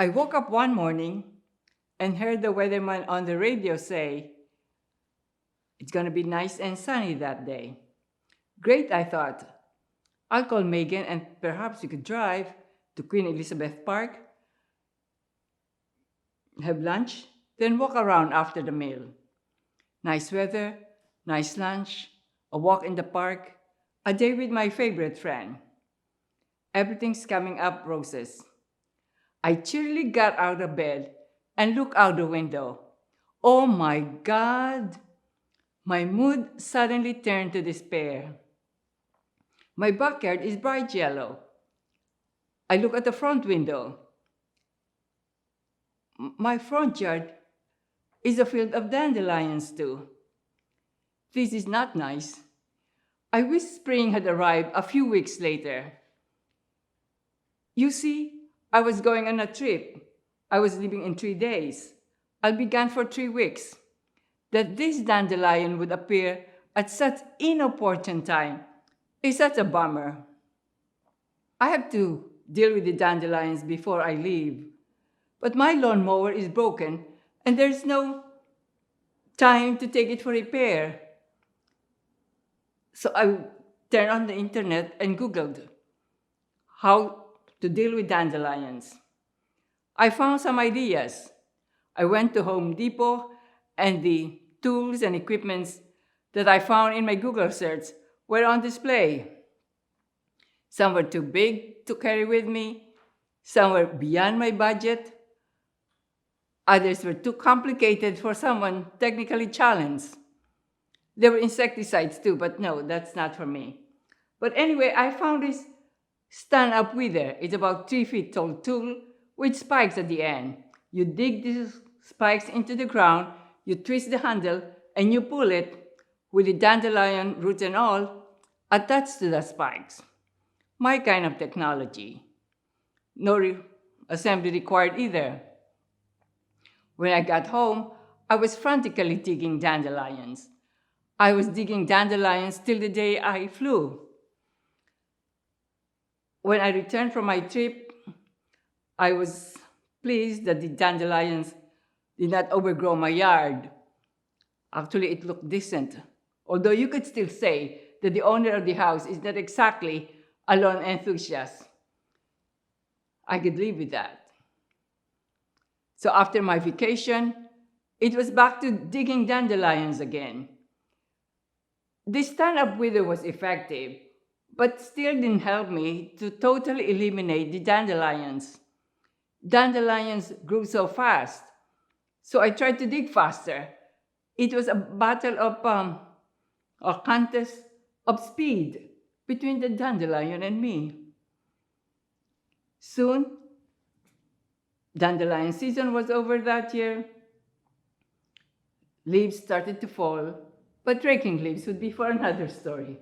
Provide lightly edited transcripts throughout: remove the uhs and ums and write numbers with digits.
I woke up one morning and heard the weatherman on the radio say, it's going to be nice and sunny that day. Great, I thought. I'll call Megan and perhaps we could drive to Queen Elizabeth Park, have lunch, then walk around after the meal. Nice weather, nice lunch, a walk in the park, a day with my favorite friend. Everything's coming up roses. I cheerily got out of bed and looked out the window. Oh my God! My mood suddenly turned to despair. My backyard is bright yellow. I look at the front window. My front yard is a field of dandelions too. This is not nice. I wish spring had arrived a few weeks later. You see, I was going on a trip. I was leaving in 3 days. I'll be gone for 3 weeks. That this dandelion would appear at such inopportune time is such a bummer. I have to deal with the dandelions before I leave. But my lawnmower is broken and there's no time to take it for repair. So I turned on the internet and Googled how to deal with dandelions. I found some ideas. I went to Home Depot and the tools and equipments that I found in my Google search were on display. Some were too big to carry with me. Some were beyond my budget. Others were too complicated for someone technically challenged. There were insecticides too, but no, that's not for me. But anyway, I found this stand-up wither. It's about 3 feet tall tool with spikes at the end. You dig these spikes into the ground, you twist the handle, and you pull it with the dandelion roots and all attached to the spikes. My kind of technology. No assembly required either. When I got home, I was frantically digging dandelions. I was digging dandelions till the day I flew. When I returned from my trip, I was pleased that the dandelions did not overgrow my yard. Actually, it looked decent, although you could still say that the owner of the house is not exactly a lawn enthusiast. I could live with that. So after my vacation, it was back to digging dandelions again. This stand-up wither was effective, but still didn't help me to totally eliminate the dandelions. Dandelions grew so fast, so I tried to dig faster. It was a battle of a contest of speed between the dandelion and me. Soon, dandelion season was over that year. Leaves started to fall, but raking leaves would be for another story.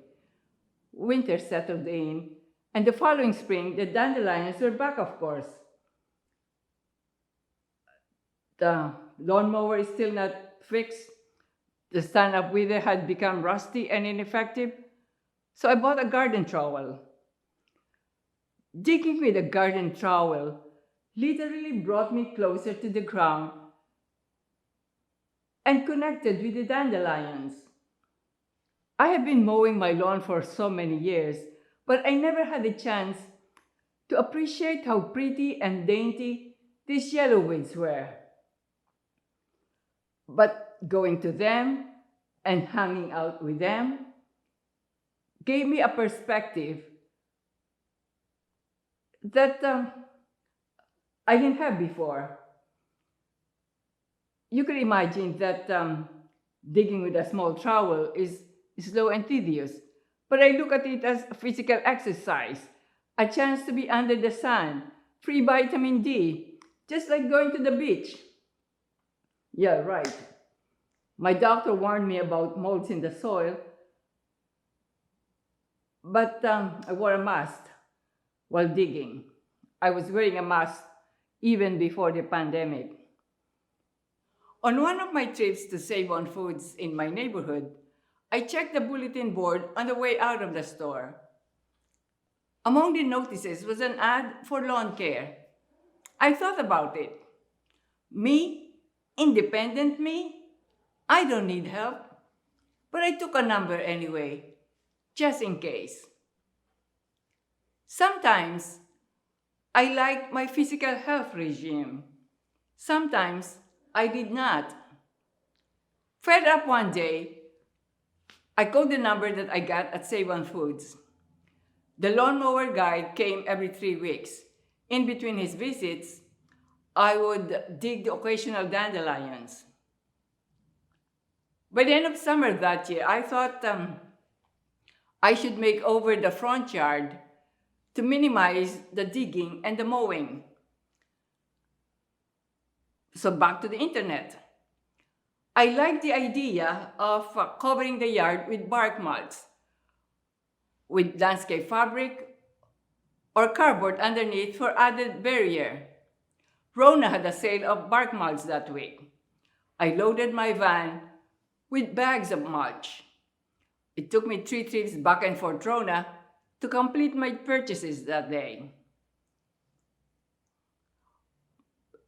Winter settled in, and the following spring, the dandelions were back, of course. The lawnmower is still not fixed. The stand-up wither had become rusty and ineffective, so I bought a garden trowel. Digging with a garden trowel literally brought me closer to the ground and connected with the dandelions. I have been mowing my lawn for so many years, but I never had a chance to appreciate how pretty and dainty these yellow weeds were. But going to them and hanging out with them gave me a perspective that I didn't have before. You could imagine that digging with a small trowel is slow and tedious, but I look at it as a physical exercise, a chance to be under the sun, free vitamin D, just like going to the beach. Yeah, right. My doctor warned me about molds in the soil, but I wore a mask while digging. I was wearing a mask even before the pandemic. On one of my trips to save on foods in my neighborhood, I checked the bulletin board on the way out of the store. Among the notices was an ad for lawn care. I thought about it. Me, independent me, I don't need help. But I took a number anyway, just in case. Sometimes I liked my physical health regime. Sometimes I did not. Fed up one day, I called the number that I got at Save On Foods. The lawnmower guy came every 3 weeks. In between his visits, I would dig the occasional dandelions. By the end of summer that year, I thought I should make over the front yard to minimize the digging and the mowing. So back to the internet. I like the idea of covering the yard with bark mulch, with landscape fabric or cardboard underneath for added barrier. Rona had a sale of bark mulch that week. I loaded my van with bags of mulch. It took me 3 trips back and forth Rona to complete my purchases that day.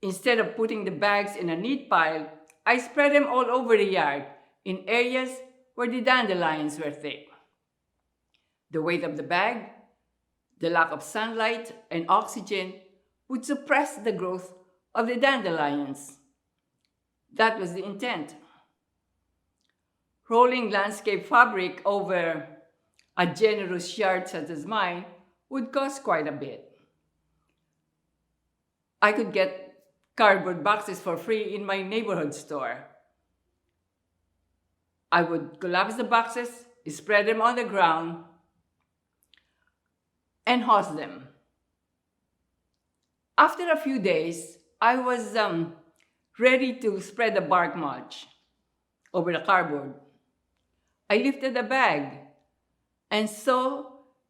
Instead of putting the bags in a neat pile, I spread them all over the yard in areas where the dandelions were thick. The weight of the bag, the lack of sunlight and oxygen would suppress the growth of the dandelions. That was the intent. Rolling landscape fabric over a generous yard such as mine would cost quite a bit. I could get cardboard boxes for free in my neighborhood store. I would collapse the boxes, spread them on the ground, and hose them. After a few days, I was ready to spread the bark mulch over the cardboard. I lifted the bag and saw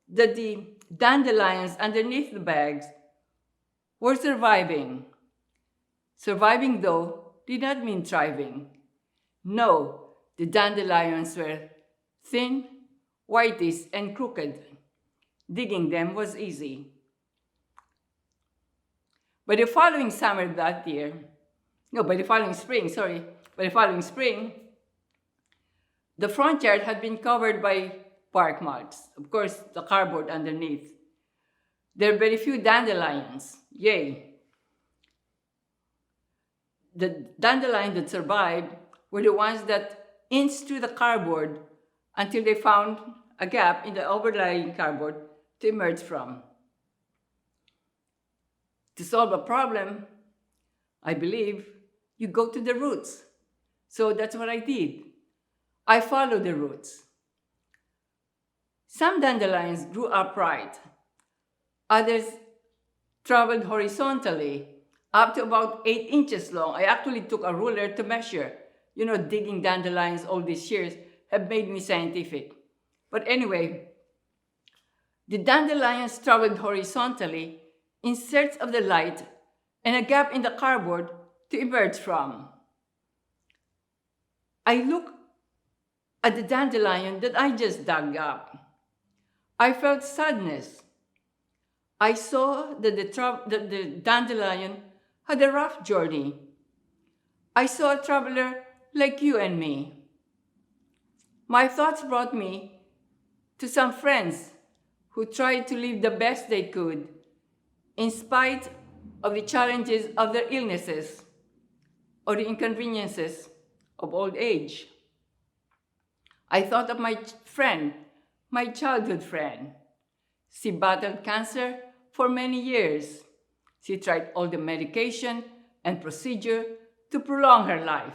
that the dandelions underneath the bags were surviving. Surviving, though, did not mean thriving. No, the dandelions were thin, whitish, and crooked. Digging them was easy. By the following spring, the front yard had been covered by bark mulch, of course, the cardboard underneath. There were very few dandelions, yay. The dandelions that survived were the ones that inched through the cardboard until they found a gap in the overlying cardboard to emerge from. To solve a problem, I believe, you go to the roots. So that's what I did. I followed the roots. Some dandelions grew upright. Others traveled horizontally, up to about 8 inches long. I actually took a ruler to measure. Digging dandelions all these years have made me scientific. But anyway, the dandelions traveled horizontally in search of the light and a gap in the cardboard to emerge from. I looked at the dandelion that I just dug up. I felt sadness. I saw that the dandelion had a rough journey. I saw a traveler like you and me. My thoughts brought me to some friends who tried to live the best they could in spite of the challenges of their illnesses or the inconveniences of old age. I thought of my friend, my childhood friend. She battled cancer for many years. She tried all the medication and procedure to prolong her life.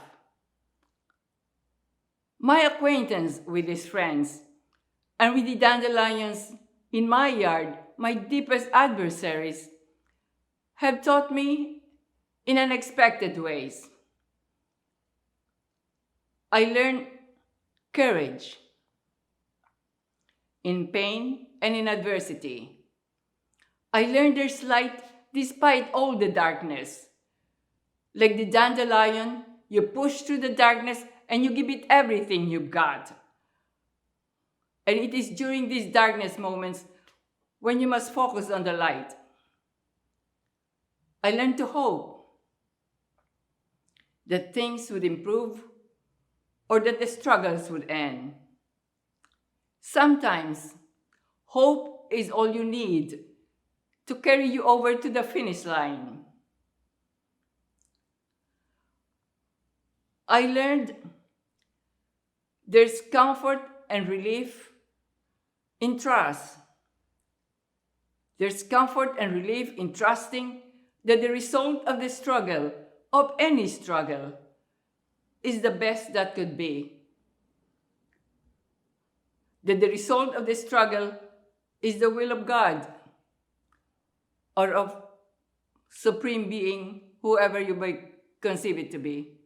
My acquaintance with these friends and with the dandelions in my yard, my deepest adversaries, have taught me in unexpected ways. I learned courage in pain and in adversity. I learned there's light despite all the darkness. Like the dandelion, you push through the darkness and you give it everything you've got. And it is during these darkness moments when you must focus on the light. I learned to hope that things would improve or that the struggles would end. Sometimes, hope is all you need to carry you over to the finish line. I learned there's comfort and relief in trust. There's comfort and relief in trusting that the result of the struggle, of any struggle, is the best that could be. That the result of the struggle is the will of God or of Supreme Being, whoever you may conceive it to be.